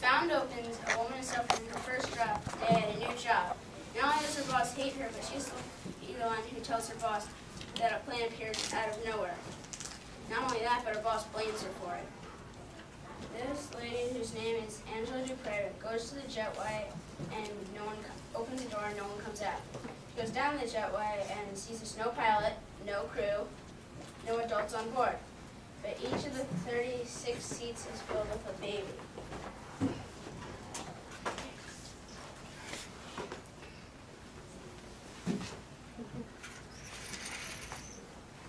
found opens, a woman is suffering her first day at a new job. Not only does her boss hate her, but she's the one who tells her boss that a plane appears out of nowhere. Not only that, but her boss blames her for it. This lady, whose name is Angela Dupre, goes to the jetway and opens the door and no one comes out. She goes down the jetway and sees there's no pilot, no crew, no adults on board. But each of the 36 seats is filled with a baby.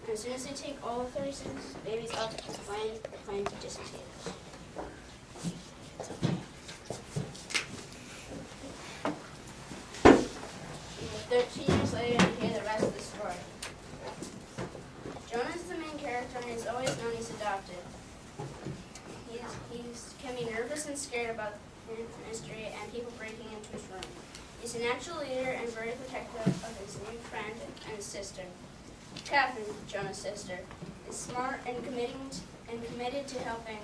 And as soon as they take all the 36 babies off the plane disappears. 13 years later, you hear the rest of the story. Jonah is the main character and is always known he's adopted. He can be nervous and scared about the mystery and people breaking into his room. He's a natural leader and very protective of his new friend and sister. Catherine, Jonah's sister, is smart and committed to helping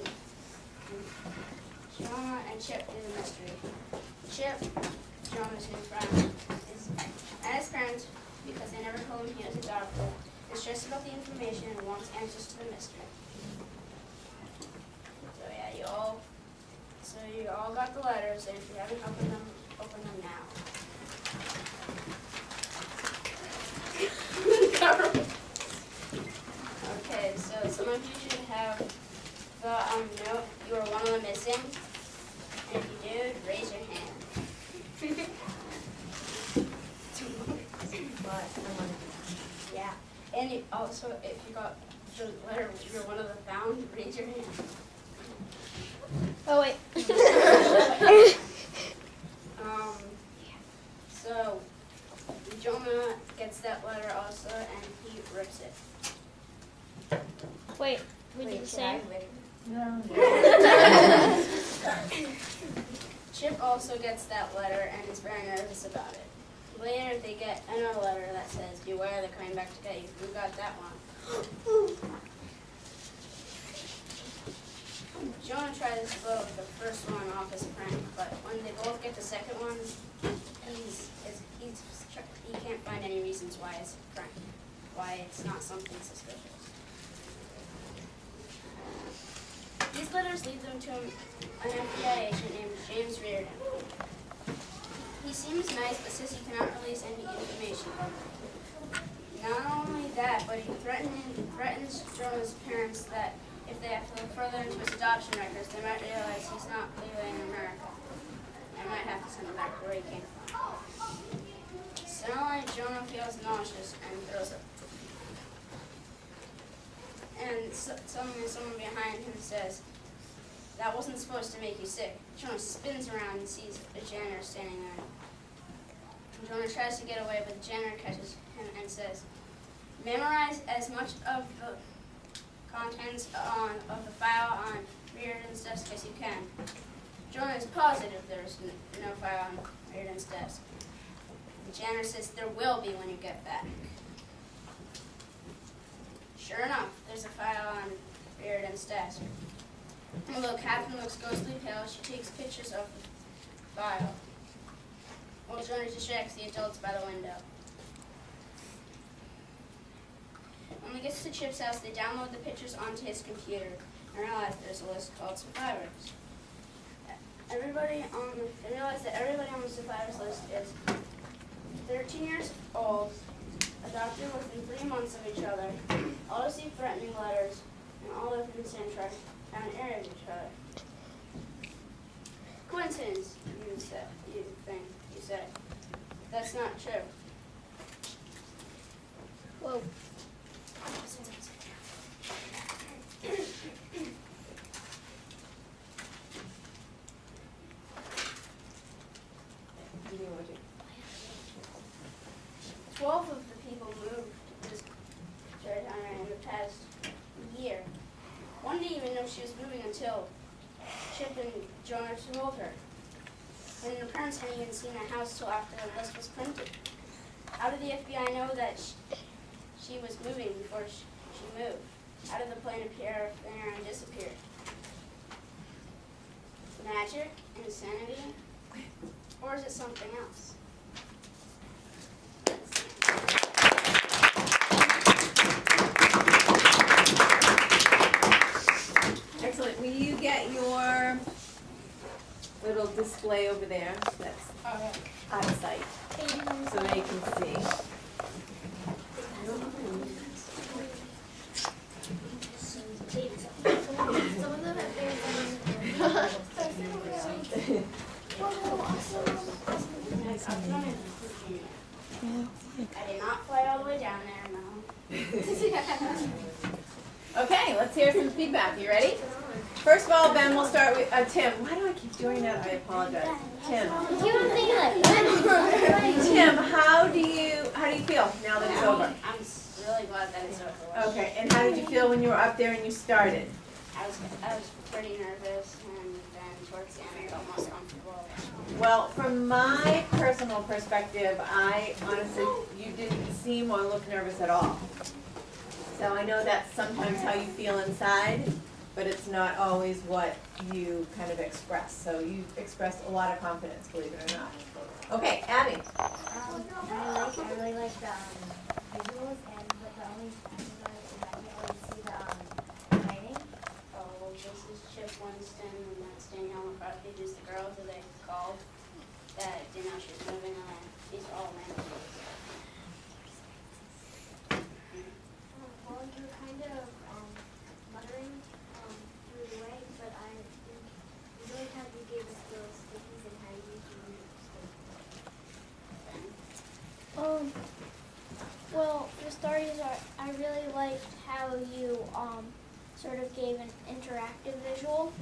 Jonah and Chip through the mystery. Chip, Jonah's new friend, is at his parents because they never told him he was adopted. Is stressed about the information and wants answers to the mystery. So yeah, you all got the letters, and if you haven't opened them, open them now. Okay, so some of you should have the note. You are one of them missing. And if you did, raise your hand. Yeah. And also, if you got the letter, you're one of the found, raise your hand. Oh, wait. So, Jonah gets that letter also, and he rips it. Wait, what did you say? No. Chip also gets that letter and is very nervous about it. Later, they get another letter that says, "Beware, they're coming back to get you." Who got that one? Jonah tries to blow the first one off as a prank, but when they both get the second one, he can't find any reasons why it's a prank, why it's not something suspicious. These letters lead them to an FBI agent named James Reardon. He seems nice, but says he cannot release any information. Not only that, but he threatens Jonah's parents that if they have to look further into his adoption records, they might realize he's not legally in America. They might have to send him back where he came from. Suddenly, Jonah feels nauseous and throws up. And suddenly someone behind him says, "That wasn't supposed to make you sick." Jonah spins around and sees a janitor standing there. Jonah tries to get away, but the janitor catches him and says, "Memorize as much of the contents of the file on Reardon's desk as you can." Jonah is positive there's no file on Reardon's desk. The janitor says there will be when you get back. Sure enough, there's a file on Reardon's desk. Although Catherine looks ghostly pale, she takes pictures of the file. While Jonah distracts the adults by the window. When he gets to Chip's house, they download the pictures onto his computer and realize there's a list called survivors. They realize that everybody on the survivors list is 13 years old, adopted within 3 months of each other, all receive threatening letters, and all live in the same tri-town area of each other. Coincidence, you say. That's not true. Whoa. Twelve of the people moved to this town in the past year. One didn't even know she was moving until Chip and Jonah told her. And her parents hadn't even seen the house till after the list was printed. How did the FBI know that she was moving before she moved? How did the plane appear there and disappear? magic, insanity, or is it something else? Excellent. Will you get your little display over there that's out of sight so they can see? I did not fly all the way down there, no. Okay, let's hear some feedback. You ready? First of all, Ben, we'll start with Tim. Why do I keep doing that? I apologize. Tim. Tim, how do you feel now that it's over? I'm really glad that it's over. Okay, and how did you feel when you were up there and you started? I was pretty nervous, and then towards the end I felt most comfortable. Well, from my personal perspective, I honestly, you didn't seem or look nervous at all. So I know that's sometimes how you feel inside, but it's not always what you kind of express. So you expressed a lot of confidence, believe it or not. Okay, Abby. I really like the visuals, and but the only thing about it is I can't really see the writing. Oh, well, this is Chip Winston, and that's Danielle McCarthy, who's the girl who they called that didn't know she was moving on. These are all managers. Well, you were kind of muttering through the way, but I really how you gave us those stickies and how you used to read them. Well, for starters, I really liked how you sort of gave an interactive visual,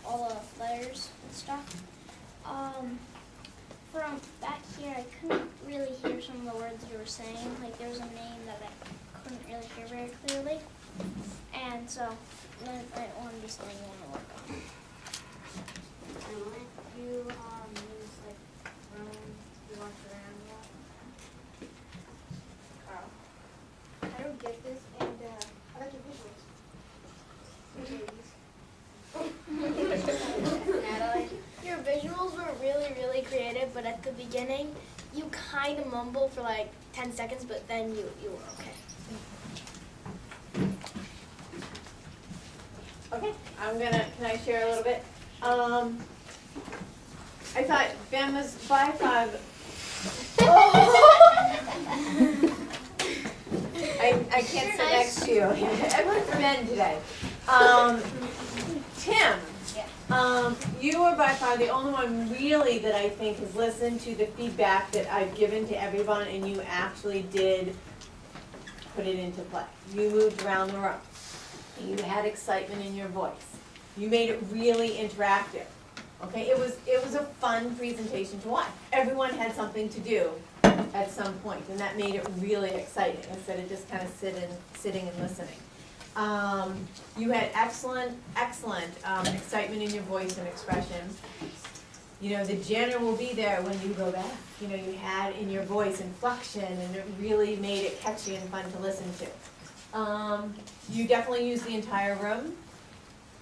all the letters and stuff. From back here, I couldn't really hear some of the words you were saying. Like there was a name that I couldn't really hear very clearly, and so then I wanted to be something you want to work on. Emily? You use like rooms, you walk around a lot. Carl? I don't get this, and I like your visuals. Natalie? Your visuals were really, really creative, but at the beginning, you kind of mumble for like 10 seconds, but then you were okay. Okay, can I share a little bit? I thought Ben was by 5. I can't sit next to you. I went for Ben today. Tim, you were by far the only one really that I think has listened to the feedback that I've given to everyone, and you actually did put it into play. You moved around the room. You had excitement in your voice. You made it really interactive. Okay, it was a fun presentation to watch. Everyone had something to do at some point, and that made it really exciting instead of just kind of sitting and listening. You had excellent excitement in your voice and expression. You know, the Jenner will be there when you go back. You know, you had in your voice inflection, and it really made it catchy and fun to listen to. You definitely used the entire room.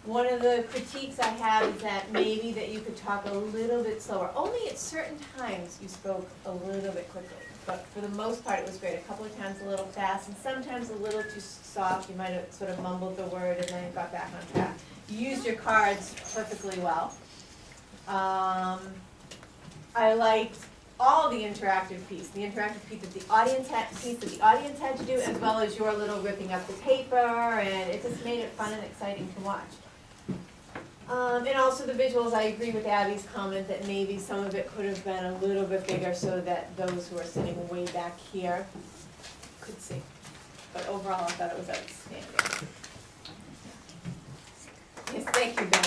One of the critiques I have is that maybe that you could talk a little bit slower. Only at certain times you spoke a little bit quickly. But for the most part, it was great. A couple of times a little fast, and sometimes a little too soft. You might have sort of mumbled the word and then got back on track. You used your cards perfectly well. I liked all the interactive piece that the audience had to do, as well as your little ripping up the paper, and it just made it fun and exciting to watch. And also the visuals, I agree with Abby's comment that maybe some of it could have been a little bit bigger so that those who are sitting way back here could see. But overall, I thought it was outstanding. Yes, thank you, Ben.